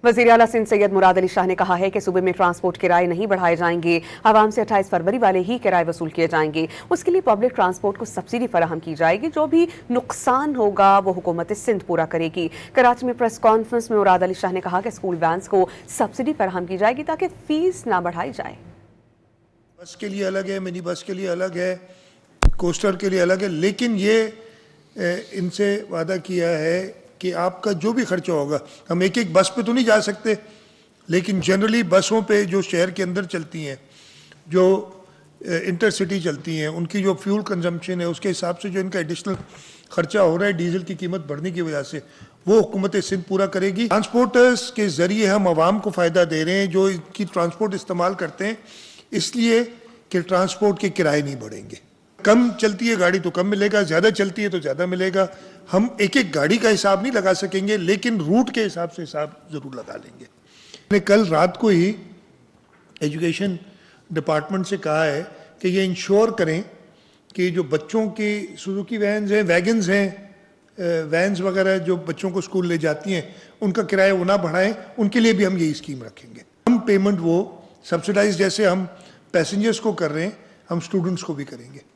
वज़ीर आला सिंध सैयद मुराद अली शाह ने कहा है कि सूबे में ट्रांसपोर्ट किराए नहीं बढ़ाए जाएंगे। आवाम से 28 फरवरी वाले ही किराए वसूल किए जाएंगे। उसके लिए पब्लिक ट्रांसपोर्ट को सब्सिडी फराहम की जाएगी। जो भी नुकसान होगा वो हुकूमत सिंध पूरा करेगी। कराची में प्रेस कॉन्फ्रेंस में मुराद अली शाह ने कहा कि स्कूल वैन्स को सब्सिडी फराहम की जाएगी ताकि फीस ना बढ़ाई जाए। बस के लिए अलग है, मिनी बस के लिए अलग है, कोस्टर के लिए अलग है, लेकिन ये इनसे वादा किया है कि आपका जो भी खर्चा होगा, हम एक एक बस पे तो नहीं जा सकते, लेकिन जनरली बसों पे जो शहर के अंदर चलती हैं, जो इंटरसिटी चलती हैं, उनकी जो फ्यूल कंजम्पशन है उसके हिसाब से जो इनका एडिशनल खर्चा हो रहा है डीजल की कीमत बढ़ने की वजह से, वो हुकूमत सिंध पूरा करेगी। ट्रांसपोर्टर्स के ज़रिए हम आवाम को फ़ायदा दे रहे हैं जो इनकी ट्रांसपोर्ट इस्तेमाल करते हैं, इसलिए कि ट्रांसपोर्ट के किराए नहीं बढ़ेंगे। कम चलती है गाड़ी तो कम मिलेगा, ज़्यादा चलती है तो ज़्यादा मिलेगा। हम एक एक गाड़ी का हिसाब नहीं लगा सकेंगे, लेकिन रूट के हिसाब से हिसाब ज़रूर लगा लेंगे। मैंने कल रात को ही एजुकेशन डिपार्टमेंट से कहा है कि ये इंश्योर करें कि जो बच्चों की सुजुकी वैन्स हैं, वैगन्स हैं, वैन्स वगैरह जो बच्चों को स्कूल ले जाती हैं, उनका किराया वो ना बढ़ाएं, उनके लिए भी हम यही स्कीम रखेंगे। हम पेमेंट वो सब्सिडाइज जैसे हम पैसेंजर्स को कर रहे हैं, हम स्टूडेंट्स को भी करेंगे।